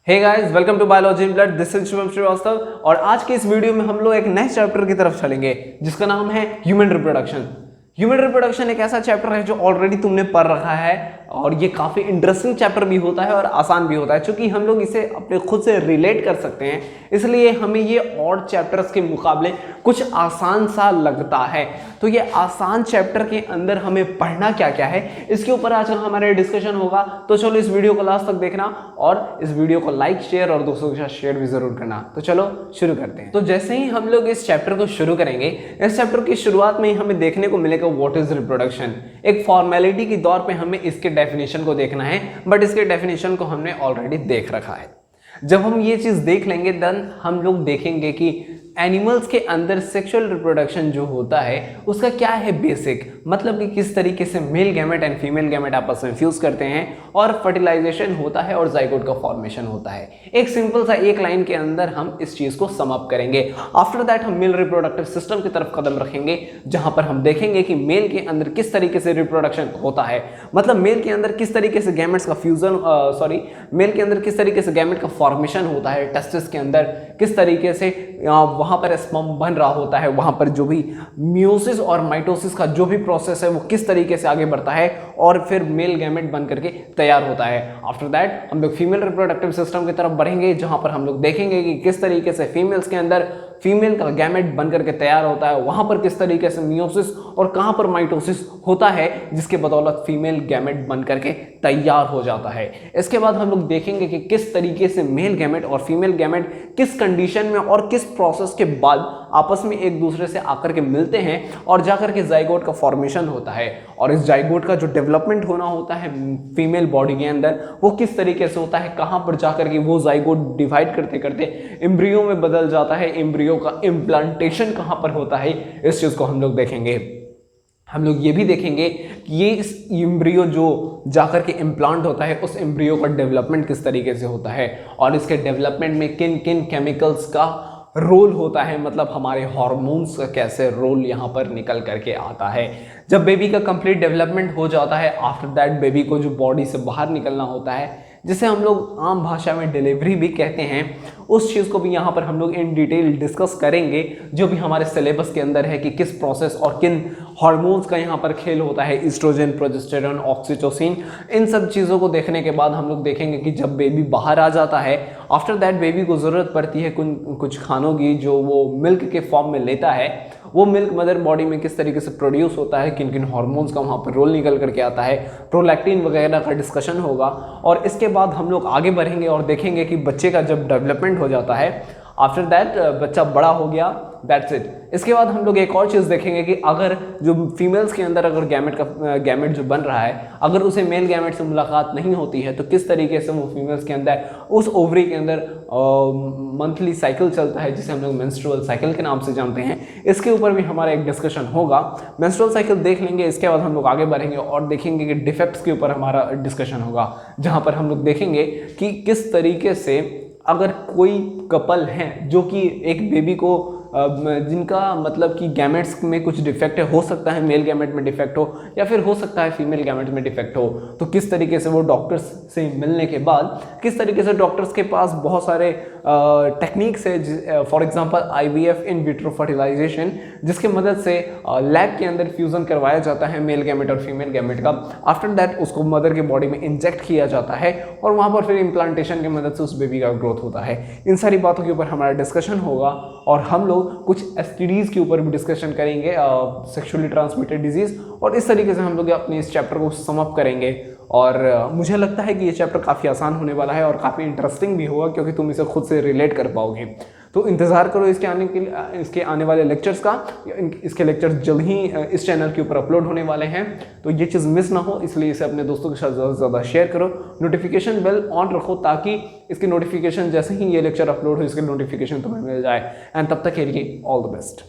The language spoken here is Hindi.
Hey guys, welcome to biology in blood. This is Shubham Srivastava और आज के इस वीडियो में हम लोग एक नए चैप्टर की तरफ चलेंगे जिसका नाम है ह्यूमन रिप्रोडक्शन। ह्यूमन रिप्रोडक्शन एक ऐसा चैप्टर है जो ऑलरेडी तुमने पढ़ रखा है और ये काफ़ी इंटरेस्टिंग चैप्टर भी होता है और आसान भी होता है, क्योंकि हम लोग इसे अपने खुद से रिलेट कर सकते हैं, इसलिए हमें ये और चैप्टर्स के मुकाबले कुछ आसान सा लगता है। तो ये आसान चैप्टर के अंदर हमें पढ़ना क्या क्या है, इसके ऊपर आज हमारा डिस्कशन होगा। तो चलो इस वीडियो को लास्ट तक देखना और इस वीडियो को लाइक, शेयर और दोस्तों के साथ शेयर भी जरूर करना। तो चलो शुरू करते हैं। तो जैसे ही हम लोग इस चैप्टर को शुरू करेंगे, इस चैप्टर की शुरुआत में ही हमें देखने को मिलेगा व्हाट इज रिप्रोडक्शन। एक फॉर्मेलिटी के तौर पे हमें इसके डेफिनेशन को देखना है, बट इसके डेफिनेशन को हमने ऑलरेडी देख रखा है। जब हम ये चीज देख लेंगे देन हम लोग देखेंगे कि एनिमल्स के अंदर सेक्सुअल रिप्रोडक्शन जो होता है उसका क्या है बेसिक, मतलब कि किस तरीके से male gamete and female gamete आपस में फ्यूज करते हैं और फर्टिलाइजेशन होता है और जाइगोट का फॉर्मेशन होता है। एक सिंपल सा एक लाइन के अंदर हम इस चीज को सम अप करेंगे। आफ्टर दैट हम मेल रिप्रोडक्टिव सिस्टम की तरफ कदम रखेंगे, जहां पर हम देखेंगे कि मेल के अंदर किस तरीके से रिप्रोडक्शन होता है, मतलब मेल के अंदर किस तरीके से गैमेट्स का फ्यूजन मेल के अंदर किस तरीके से गैमेट का फॉर्मेशन होता है, टेस्टिस के अंदर किस तरीके से वहां पर स्पर्म बन रहा होता है, वहां पर जो भी मियोसिस और माइटोसिस का जो भी प्रोसेस है वो किस तरीके से आगे बढ़ता है और फिर मेल गैमेट बन करके तैयार होता है। आफ्टर दैट हम लोग फीमेल रिप्रोडक्टिव सिस्टम की तरफ बढ़ेंगे, जहां पर हम लोग देखेंगे कि किस तरीके से फीमेल्स के अंदर फीमेल का गैमेट बन करके तैयार होता है, वहां पर किस तरीके से मियोसिस और कहां पर माइटोसिस होता है, जिसके बदौलत फीमेल गैमेट बन करके तैयार हो जाता है। इसके बाद हम लोग देखेंगे कि किस तरीके से मेल गैमेट और फीमेल गैमेट किस कंडीशन में और किस प्रोसेस के बाद आपस में एक दूसरे से आकर के मिलते हैं और जाकर के जाइगोट का फॉर्मेशन होता है। और इस जाइगोट का जो डेवलपमेंट होना होता है फीमेल बॉडी के अंदर वो किस तरीके से होता है, कहां पर जाकर के वो जाइगोट डिवाइड करते करते एम्ब्रियो में बदल जाता है, एम्ब्रियो का इम्प्लांटेशन कहां पर होता है, इस चीज को हम लोग देखेंगे। हम लोग ये भी देखेंगे कि ये इस एम्ब्रियो जो जाकर के इम्प्लांट होता है उस एम्ब्रियो का डेवलपमेंट किस तरीके से होता है और इसके डेवलपमेंट में किन किन केमिकल्स का रोल होता है, मतलब हमारे हार्मोन्स का कैसे रोल यहाँ पर निकल करके आता है। जब बेबी का कंप्लीट डेवलपमेंट हो जाता है, आफ्टर दैट बेबी को जो बॉडी से बाहर निकलना होता है, जिसे हम लोग आम भाषा में डिलीवरी भी कहते हैं, उस चीज़ को भी यहाँ पर हम लोग इन डिटेल डिस्कस करेंगे, जो भी हमारे सिलेबस के अंदर है कि किस प्रोसेस और किन हार्मोन्स का यहाँ पर खेल होता है, ईस्ट्रोजन, प्रोजेस्टेरॉन, ऑक्सीटोसिन। इन सब चीज़ों को देखने के बाद हम लोग देखेंगे कि जब बेबी बाहर आ जाता है, आफ्टर दैट बेबी को ज़रूरत पड़ती है कुछ खानों की जो वो मिल्क के फॉर्म में लेता है। वो मिल्क मदर बॉडी में किस तरीके से प्रोड्यूस होता है, किन किन हार्मोन्स का वहाँ पर रोल निकल करके आता है, प्रोलैक्टिन वगैरह का डिस्कशन होगा। और इसके बाद हम लोग आगे बढ़ेंगे और देखेंगे कि बच्चे का जब डेवलपमेंट हो जाता है, आफ्टर दैट बच्चा बड़ा हो गया, दैट्स इट। इसके बाद हम लोग एक और चीज़ देखेंगे कि अगर जो फीमेल्स के अंदर अगर गैमेट जो बन रहा है, अगर उसे मेल गैमेट से मुलाकात नहीं होती है तो किस तरीके से वो फीमेल्स के अंदर उस ओवरी के अंदर मंथली साइकिल चलता है, जिसे हम लोग मेंस्ट्रुअल साइकिल के नाम से जानते हैं। इसके ऊपर भी हमारा एक डिस्कशन होगा। मेंस्ट्रुअल साइकिल देख लेंगे, इसके बाद हम लोग आगे बढ़ेंगे और देखेंगे कि डिफेक्ट्स के ऊपर हमारा डिस्कशन होगा, जहाँ पर हम लोग देखेंगे कि किस तरीके से अगर कोई कपल हैं जो कि एक बेबी को जिनका मतलब कि गैमेट्स में कुछ डिफेक्ट है, हो सकता है मेल गैमेट में डिफेक्ट हो या फिर हो सकता है फीमेल गैमेट में डिफेक्ट हो, तो किस तरीके से वो डॉक्टर्स से मिलने के बाद किस तरीके से डॉक्टर्स के पास बहुत सारे टेक्निक्स है, for example IVF, in vitro fertilization, जिसके मदद से लैब के अंदर फ्यूजन करवाया जाता है मेल गैमेट और फीमेल गैमेट का। आफ्टर दैट उसको मदर के बॉडी में इंजेक्ट किया जाता है और वहाँ पर फिर इम्प्लांटेशन की मदद से उस बेबी का ग्रोथ होता है। इन सारी बातों के ऊपर हमारा डिस्कशन होगा और हम लोग कुछ STDs के ऊपर भी डिस्कशन करेंगे, सेक्सुअली ट्रांसमिटेड डिजीज, और इस तरीके से हम लोग अपने इस चैप्टर को सम अप करेंगे। और मुझे लगता है कि ये चैप्टर काफ़ी आसान होने वाला है और काफ़ी इंटरेस्टिंग भी होगा, क्योंकि तुम इसे खुद से रिलेट कर पाओगे। तो इंतज़ार करो इसके आने वाले लेक्चर्स का। इसके लेक्चर्स जल्द ही इस चैनल के ऊपर अपलोड होने वाले हैं, तो ये चीज़ मिस ना हो, इसलिए इसे अपने दोस्तों के साथ ज़्यादा से ज़्यादा शेयर करो। नोटिफिकेशन बेल ऑन रखो ताकि इसकी नोटिफिकेशन जैसे ही ये लेक्चर अपलोड हो इसकी नोटिफिकेशन तुम्हें मिल जाए। एंड तब तक के लिए ऑल द बेस्ट।